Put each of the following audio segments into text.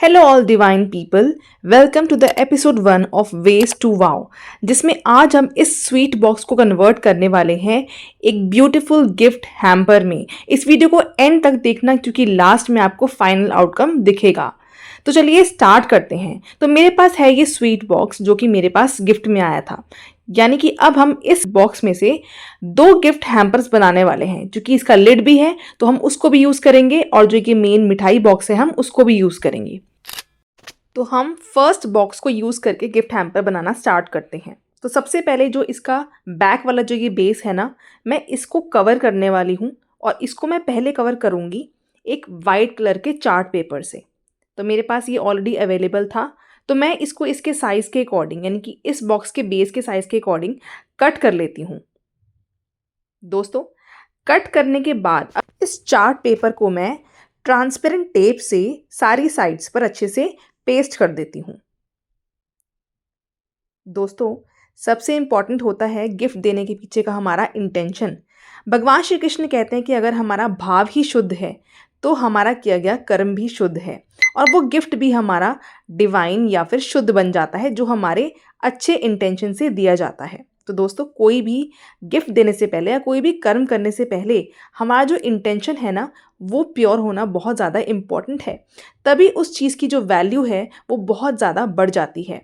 Hello all divine people, welcome to the episode 1 of ways to wow, जिसमें आज हम इस स्वीट बॉक्स को कन्वर्ट करने वाले हैं एक ब्यूटीफुल गिफ्ट हैम्पर में। इस वीडियो को एंड तक देखना क्योंकि लास्ट में आपको फाइनल आउटकम दिखेगा। तो चलिए स्टार्ट करते हैं। तो मेरे पास है ये स्वीट बॉक्स जो कि मेरे पास गिफ्ट में आया था, यानी कि अब हम इस बॉक्स में से दो गिफ्ट हैम्पर्स बनाने वाले हैं। क्योंकि इसका लिड भी है तो हम उसको भी यूज़ करेंगे और जो कि मेन मिठाई बॉक्स है हम उसको भी यूज़ करेंगे। तो हम फर्स्ट बॉक्स को यूज़ करके गिफ्ट हैम्पर बनाना स्टार्ट करते हैं। तो सबसे पहले जो इसका बैक वाला जो ये बेस है ना, मैं इसको कवर करने वाली हूँ और इसको मैं पहले कवर करूँगी एक वाइट कलर के चार्ट पेपर से। तो मेरे पास ये ऑलरेडी अवेलेबल था, तो मैं इसको इसके साइज़ के अकॉर्डिंग, यानी कि इस बॉक्स के बेस के साइज़ के अकॉर्डिंग कट कर लेती हूँ। दोस्तों, कट करने के बाद अब इस चार्ट पेपर को मैं ट्रांसपेरेंट टेप से सारी साइड्स पर अच्छे से पेस्ट कर देती हूँ। दोस्तों, सबसे इम्पॉर्टेंट होता है गिफ्ट देने के पीछे का हमारा इंटेंशन। भगवान श्री कृष्ण कहते हैं कि अगर हमारा भाव ही शुद्ध है तो हमारा किया गया कर्म भी शुद्ध है और वो गिफ्ट भी हमारा डिवाइन या फिर शुद्ध बन जाता है, जो हमारे अच्छे इंटेंशन से दिया जाता है। तो दोस्तों, कोई भी गिफ्ट देने से पहले या कोई भी कर्म करने से पहले हमारा जो इंटेंशन है ना, वो प्योर होना बहुत ज़्यादा इम्पॉर्टेंट है। तभी उस चीज़ की जो वैल्यू है वो बहुत ज़्यादा बढ़ जाती है।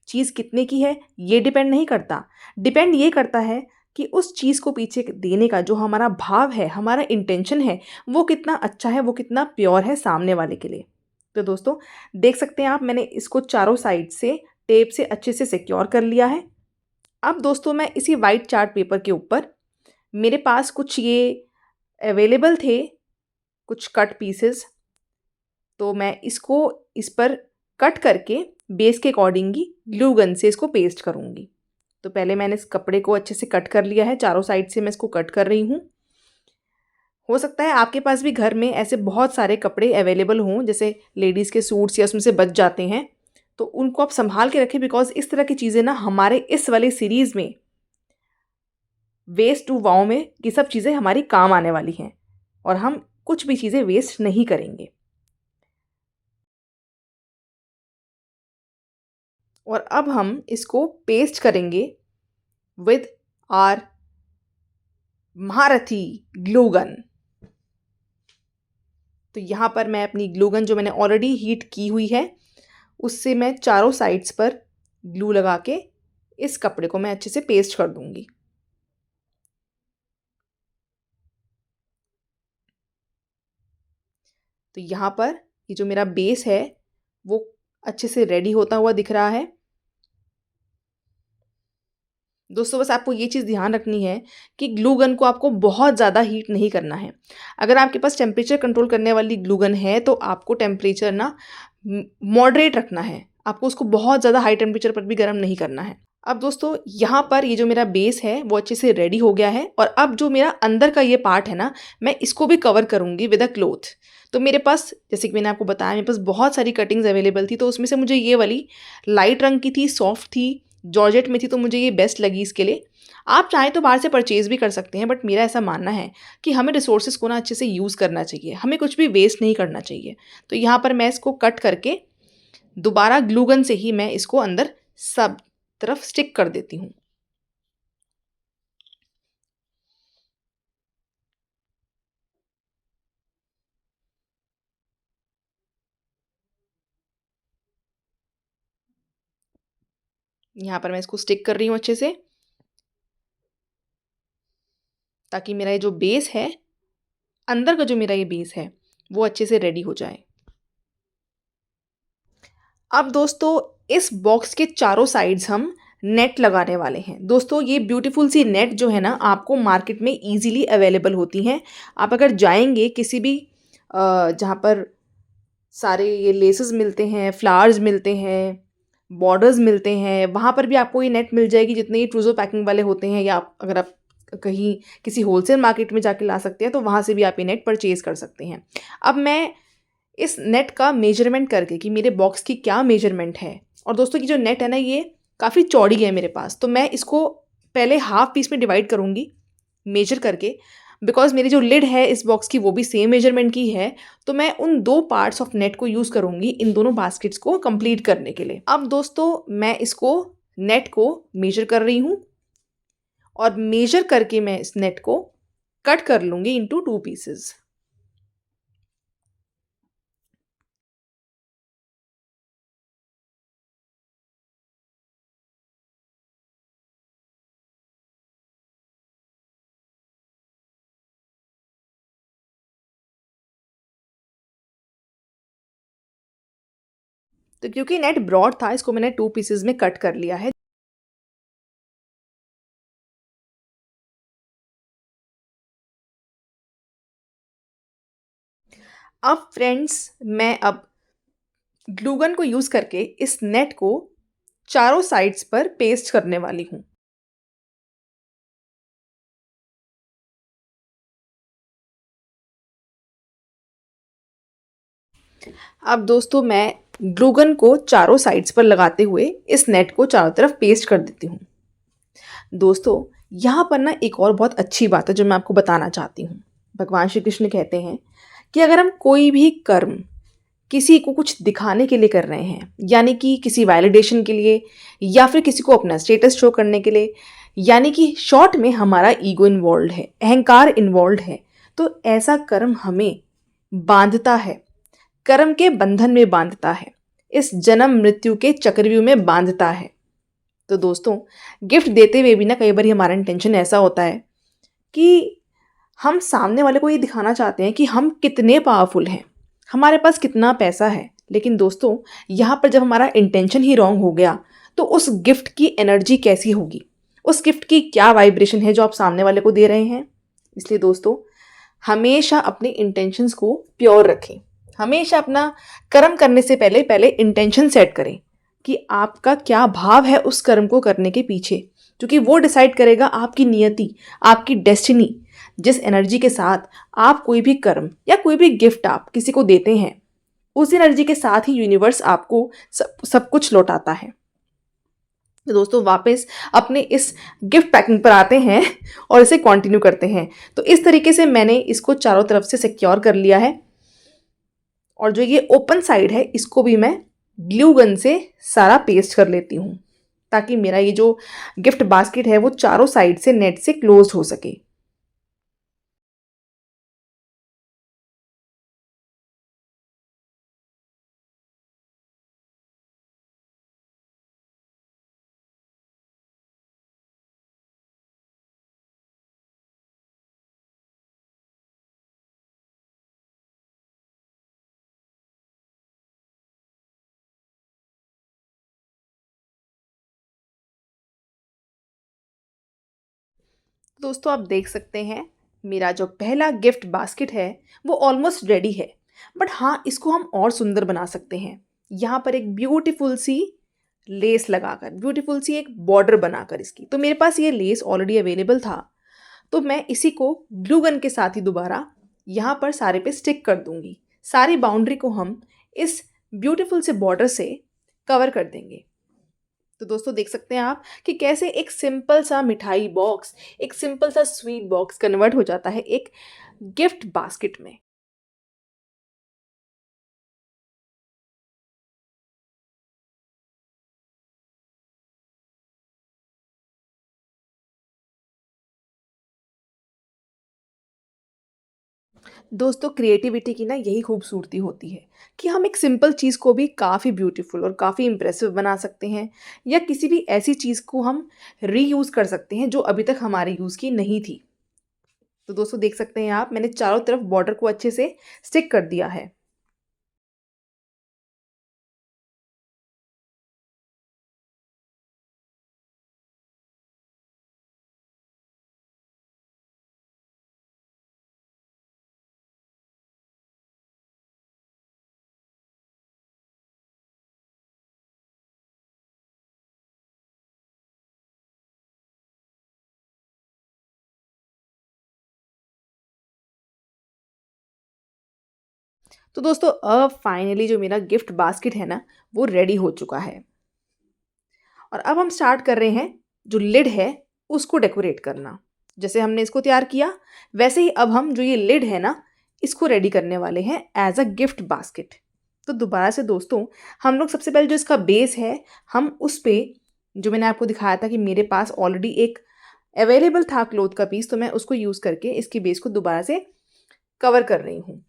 चीज़ कितने की है ये डिपेंड नहीं करता, डिपेंड ये करता है कि उस चीज़ को पीछे देने का जो हमारा भाव है, हमारा इंटेंशन है, वो कितना अच्छा है, वो कितना प्योर है सामने वाले के लिए। तो दोस्तों, देख सकते हैं आप, मैंने इसको चारों साइड से टेप से अच्छे से सिक्योर कर लिया है। अब दोस्तों, मैं इसी वाइट चार्ट पेपर के ऊपर, मेरे पास कुछ ये अवेलेबल थे कुछ कट पीसेस, तो मैं इसको इस पर कट करके बेस के अकॉर्डिंग ही ग्लू गन से इसको पेस्ट करूँगी। तो पहले मैंने इस कपड़े को अच्छे से कट कर लिया है, चारों साइड से मैं इसको कट कर रही हूँ। हो सकता है आपके पास भी घर में ऐसे बहुत सारे कपड़े अवेलेबल हों, जैसे लेडीज़ के सूट्स या उसमें से बच जाते हैं, तो उनको आप संभाल के रखें। बिकॉज इस तरह की चीज़ें ना हमारे इस वाली सीरीज़ में, वेस्ट टू वाओ में, ये सब चीज़ें हमारी काम आने वाली हैं और हम कुछ भी चीज़ें वेस्ट नहीं करेंगे। और अब हम इसको पेस्ट करेंगे विद आर महारथी ग्लू गन। तो यहाँ पर मैं अपनी ग्लू गन जो मैंने ऑलरेडी हीट की हुई है, उससे मैं चारों साइड्स पर ग्लू लगा के इस कपड़े को मैं अच्छे से पेस्ट कर दूंगी। तो यहाँ पर ये जो मेरा बेस है वो अच्छे से रेडी होता हुआ दिख रहा है। दोस्तों, बस आपको ये चीज़ ध्यान रखनी है कि ग्लू गन को आपको बहुत ज़्यादा हीट नहीं करना है। अगर आपके पास टेम्परेचर कंट्रोल करने वाली ग्लू गन है तो आपको टेम्परेचर ना मॉडरेट रखना है, आपको उसको बहुत ज़्यादा हाई टेम्परेचर पर भी गर्म नहीं करना है। अब दोस्तों, यहाँ पर ये जो मेरा बेस है वो अच्छे से रेडी हो गया है और अब जो मेरा अंदर का ये पार्ट है ना, मैं इसको भी कवर करूँगी विद अ क्लोथ। तो मेरे पास, जैसे कि मैंने आपको बताया, मेरे पास बहुत सारी कटिंग्स अवेलेबल थी, तो उसमें से मुझे ये वाली लाइट रंग की थी, सॉफ्ट थी, जॉर्जेट में थी, तो मुझे ये बेस्ट लगी इसके लिए। आप चाहें तो बाहर से परचेज़ भी कर सकते हैं, बट मेरा ऐसा मानना है कि हमें रिसोर्सेज़ को ना अच्छे से यूज़ करना चाहिए, हमें कुछ भी वेस्ट नहीं करना चाहिए। तो यहाँ पर मैं इसको कट करके दोबारा ग्लू गन से ही मैं इसको अंदर सब तरफ स्टिक कर देती हूँ। यहाँ पर मैं इसको स्टिक कर रही हूँ अच्छे से, ताकि मेरा ये जो बेस है, अंदर का जो मेरा ये बेस है, वो अच्छे से रेडी हो जाए। अब दोस्तों, इस बॉक्स के चारों साइड्स हम नेट लगाने वाले हैं। दोस्तों, ये ब्यूटीफुल सी नेट जो है ना, आपको मार्केट में इजीली अवेलेबल होती हैं। आप अगर जाएंगे किसी भी जहाँ पर सारे ये लेसेस मिलते हैं, फ्लावर्स मिलते हैं, बॉर्डर्स मिलते हैं, वहाँ पर भी आपको ये नेट मिल जाएगी, जितने ये ट्रूजो पैकिंग वाले होते हैं, या अगर आप कहीं किसी होलसेल मार्केट में जाके ला सकते हैं तो वहाँ से भी आप ये नेट परचेज़ कर सकते हैं। अब मैं इस नेट का मेजरमेंट करके कि मेरे बॉक्स की क्या मेजरमेंट है, और दोस्तों की जो नेट है ना, ये काफ़ी चौड़ी है मेरे पास, तो मैं इसको पहले हाफ पीस में डिवाइड करूँगी मेजर करके, बिकॉज़ मेरी जो लिड है इस बॉक्स की वो भी सेम मेजरमेंट की है, तो मैं उन 2 पार्ट्स ऑफ नेट को यूज़ करूँगी इन दोनों बास्केट्स को कंप्लीट करने के लिए। अब दोस्तों मैं इसको नेट को मेज़र कर रही हूँ और मेज़र करके मैं इस नेट को कट कर लूँगी इंटू 2 पीसेज़। तो क्योंकि नेट ब्रॉड था इसको मैंने 2 पीसेज़ में कट कर लिया है। अब फ्रेंड्स मैं अब ग्लू गन को यूज़ करके इस नेट को चारों साइड्स पर पेस्ट करने वाली हूँ। अब दोस्तों मैं ग्लू गन को चारों साइड्स पर लगाते हुए इस नेट को चारों तरफ पेस्ट कर देती हूँ। दोस्तों यहाँ पर ना एक और बहुत अच्छी बात है जो मैं आपको बताना चाहती हूँ। भगवान श्री कृष्ण कहते हैं कि अगर हम कोई भी कर्म किसी को कुछ दिखाने के लिए कर रहे हैं, यानी कि किसी वैलिडेशन के लिए या फिर किसी को अपना स्टेटस शो करने के लिए, यानी कि शॉर्ट में हमारा ईगो इन्वॉल्व है, अहंकार इन्वॉल्व है, तो ऐसा कर्म हमें बांधता है, कर्म के बंधन में बांधता है, इस जन्म मृत्यु के चक्रव्यूह में बांधता है। तो दोस्तों गिफ्ट देते हुए भी ना कई बार हमारा इंटेंशन ऐसा होता है कि हम सामने वाले को ये दिखाना चाहते हैं कि हम कितने पावरफुल हैं, हमारे पास कितना पैसा है। लेकिन दोस्तों यहाँ पर जब हमारा इंटेंशन ही रॉन्ग हो गया तो उस गिफ्ट की एनर्जी कैसी होगी, उस गिफ्ट की क्या वाइब्रेशन है जो आप सामने वाले को दे रहे हैं। इसलिए दोस्तों हमेशा अपने इंटेंशंस को प्योर रखें। हमेशा अपना कर्म करने से पहले पहले इंटेंशन सेट करें कि आपका क्या भाव है उस कर्म को करने के पीछे, क्योंकि वो डिसाइड करेगा आपकी नियति, आपकी डेस्टिनी। जिस एनर्जी के साथ आप कोई भी कर्म या कोई भी गिफ्ट आप किसी को देते हैं, उस एनर्जी के साथ ही यूनिवर्स आपको सब कुछ लौटाता है। तो दोस्तों वापस अपने इस गिफ्ट पैकिंग पर आते हैं और इसे कंटिन्यू करते हैं। तो इस तरीके से मैंने इसको चारों तरफ से सिक्योर कर लिया है और जो ये ओपन साइड है इसको भी मैं ग्लू गन से सारा पेस्ट कर लेती हूँ ताकि मेरा ये जो गिफ्ट बास्केट है वो चारों साइड से नेट से क्लोज हो सके। दोस्तों आप देख सकते हैं मेरा जो पहला गिफ्ट बास्केट है वो ऑलमोस्ट रेडी है, बट हाँ इसको हम और सुंदर बना सकते हैं। यहाँ पर एक ब्यूटीफुल सी लेस लगाकर, ब्यूटीफुल सी एक बॉर्डर बनाकर इसकी, तो मेरे पास ये लेस ऑलरेडी अवेलेबल था, तो मैं इसी को ग्लू गन के साथ ही दोबारा यहाँ पर सारे पे स्टिक कर दूंगी। सारी बाउंड्री को हम इस ब्यूटीफुल से बॉर्डर से कवर कर देंगे। तो दोस्तों देख सकते हैं आप कि कैसे एक सिंपल सा मिठाई बॉक्स, एक सिंपल सा स्वीट बॉक्स कन्वर्ट हो जाता है एक गिफ्ट बास्केट में। दोस्तों क्रिएटिविटी की ना यही खूबसूरती होती है कि हम एक सिंपल चीज़ को भी काफ़ी ब्यूटीफुल और काफ़ी इम्प्रेसिव बना सकते हैं, या किसी भी ऐसी चीज़ को हम रीयूज़ कर सकते हैं जो अभी तक हमारे यूज़ की नहीं थी। तो दोस्तों देख सकते हैं आप मैंने चारों तरफ बॉर्डर को अच्छे से स्टिक कर दिया है। तो दोस्तों अब फाइनली जो मेरा गिफ्ट बास्केट है ना वो रेडी हो चुका है, और अब हम स्टार्ट कर रहे हैं जो लिड है उसको डेकोरेट करना। जैसे हमने इसको तैयार किया, वैसे ही अब हम जो ये लिड है ना, इसको रेडी करने वाले हैं एज अ गिफ्ट बास्केट। तो दोबारा से दोस्तों, हम लोग सबसे पहले जो इसका बेस है, हम उस पे जो मैंने आपको दिखाया था कि मेरे पास ऑलरेडी एक अवेलेबल था क्लोथ का पीस, तो मैं उसको यूज़ करके इसकी बेस को दोबारा से कवर कर रही हूँ।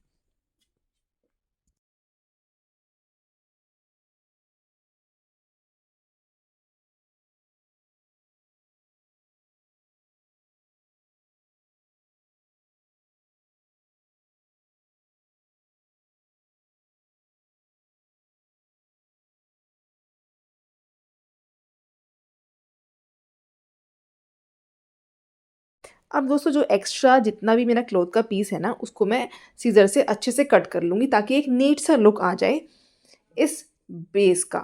अब दोस्तों जो एक्स्ट्रा जितना भी मेरा क्लॉथ का पीस है ना, उसको मैं सीज़र से अच्छे से कट कर लूँगी ताकि एक नीट सा लुक आ जाए इस बेस का।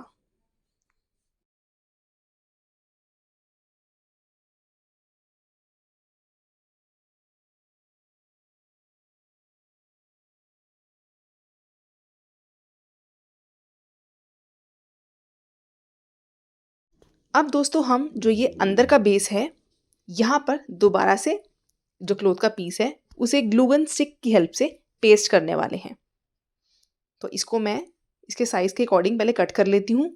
अब दोस्तों हम जो ये अंदर का बेस है, यहाँ पर दोबारा से जो क्लॉथ का पीस है, उसे ग्लू गन स्टिक की हेल्प से पेस्ट करने वाले हैं। तो इसको मैं इसके साइज़ के अकॉर्डिंग पहले कट कर लेती हूँ।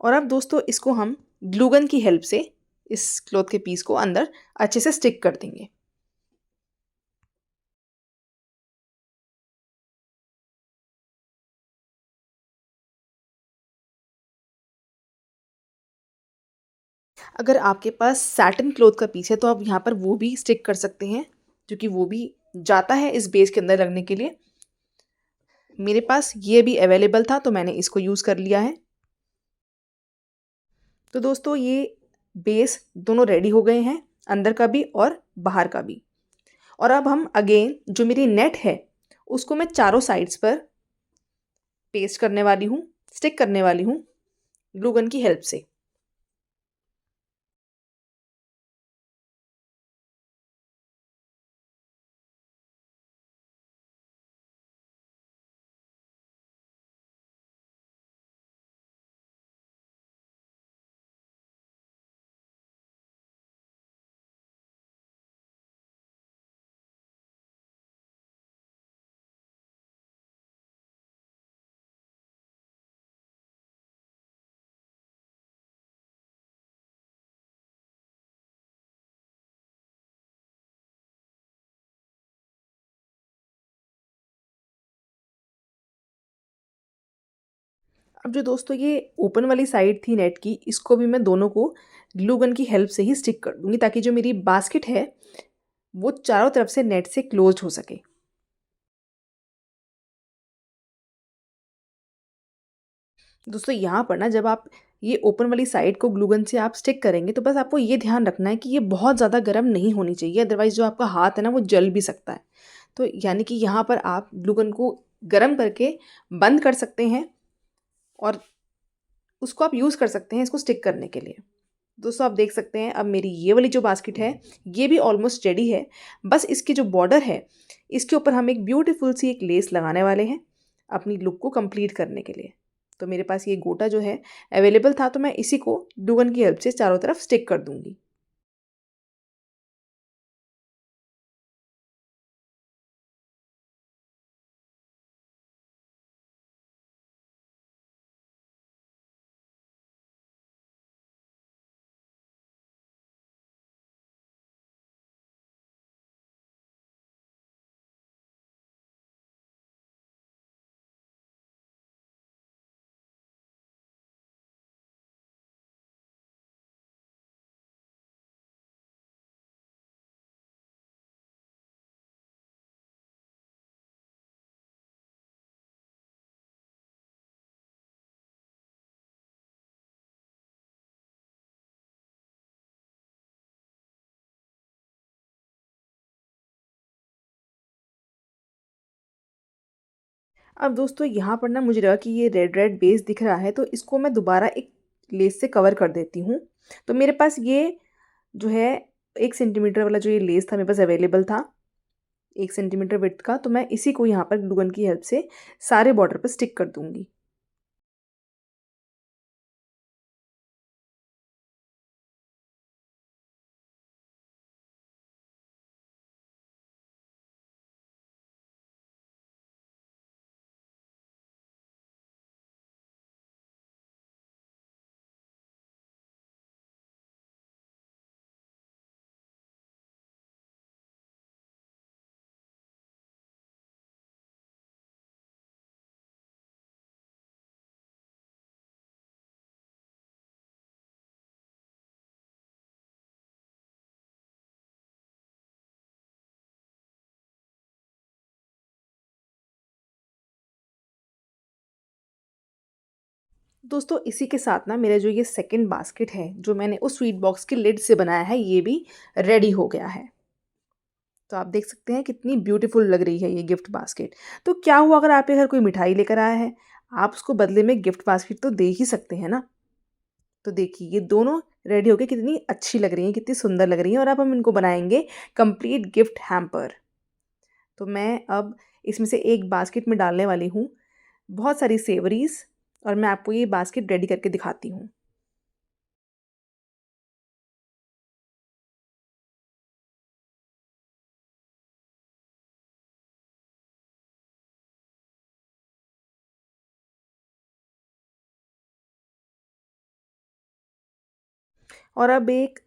और अब दोस्तों इसको हम ग्लू गन की हेल्प से इस क्लॉथ के पीस को अंदर अच्छे से स्टिक कर देंगे। अगर आपके पास सैटिन क्लॉथ का पीस है तो आप यहाँ पर वो भी स्टिक कर सकते हैं, क्योंकि वो भी जाता है इस बेस के अंदर लगने के लिए। मेरे पास ये भी अवेलेबल था तो मैंने इसको यूज़ कर लिया है। तो दोस्तों ये बेस दोनों रेडी हो गए हैं, अंदर का भी और बाहर का भी। और अब हम अगेन जो मेरी नेट है, उसको मैं चारों साइड्स पर पेस्ट करने वाली हूँ, स्टिक करने वाली हूँ ग्लू गन की हेल्प से। अब जो दोस्तों ये ओपन वाली साइड थी नेट की, इसको भी मैं दोनों को ग्लू गन की हेल्प से ही स्टिक कर दूँगी ताकि जो मेरी बास्केट है, वो चारों तरफ से नेट से क्लोज़्ड हो सके। दोस्तों यहाँ पर ना जब आप ये ओपन वाली साइड को ग्लू गन से आप स्टिक करेंगे, तो बस आपको ये ध्यान रखना है कि ये बहुत ज़्यादा गर्म नहीं होनी चाहिए, अदरवाइज़ जो आपका हाथ है ना वो जल भी सकता है। तो यानी कि यहाँ पर आप ग्लू गन को गर्म करके बंद कर सकते हैं और उसको आप यूज़ कर सकते हैं इसको स्टिक करने के लिए। दोस्तों आप देख सकते हैं अब मेरी ये वाली जो बास्केट है, ये भी ऑलमोस्ट रेडी है। बस इसकी जो बॉर्डर है, इसके ऊपर हम एक ब्यूटीफुल सी एक लेस लगाने वाले हैं अपनी लुक को कंप्लीट करने के लिए। तो मेरे पास ये गोटा जो है अवेलेबल था, तो मैं इसी को ग्लू गन की हेल्प से चारों तरफ स्टिक कर दूंगी। अब दोस्तों यहाँ पर ना मुझे लगा कि ये रेड रेड बेस दिख रहा है, तो इसको मैं दोबारा एक लेस से कवर कर देती हूँ। तो मेरे पास ये जो है 1 सेंटीमीटर वाला जो ये लेस था मेरे पास अवेलेबल था। 1 सेंटीमीटर विड्थ का। तो मैं इसी को यहाँ पर ग्लू गन की हेल्प से सारे बॉर्डर पर स्टिक कर दूँगी। दोस्तों इसी के साथ ना मेरा जो ये सेकंड बास्केट है, जो मैंने उस स्वीट बॉक्स के लिड से बनाया है, ये भी रेडी हो गया है। तो आप देख सकते हैं कितनी ब्यूटीफुल लग रही है ये गिफ्ट बास्केट। तो क्या हुआ अगर आपके घर कोई मिठाई लेकर आया है, आप उसको बदले में गिफ्ट बास्केट तो दे ही सकते हैं ना। तो देखिए ये दोनों रेडी होके कितनी अच्छी लग रही हैं, कितनी सुंदर लग रही हैं, और अब हम इनको बनाएंगे कंप्लीट गिफ्ट हैम्पर। तो मैं अब इसमें से एक बास्केट में डालने वाली हूँ बहुत सारी सेवरीज, और मैं आपको ये बास्केट रेडी करके दिखाती हूँ। और अब एक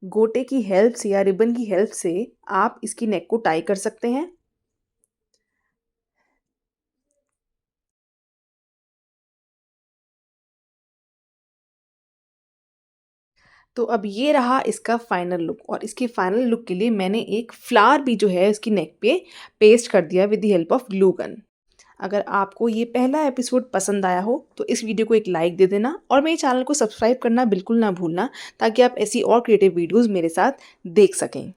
गोटे की हेल्प से या रिबन की हेल्प से आप इसकी नेक को टाई कर सकते हैं। तो अब ये रहा इसका फाइनल लुक, और इसके फाइनल लुक के लिए मैंने एक फ्लावर भी जो है इसकी नेक पे पेस्ट कर दिया with the help of glue gun. अगर आपको ये पहला एपिसोड पसंद आया हो तो इस वीडियो को एक लाइक दे देना, और मेरे चैनल को सब्सक्राइब करना बिल्कुल ना भूलना, ताकि आप ऐसी और क्रिएटिव वीडियोज़ मेरे साथ देख सकें।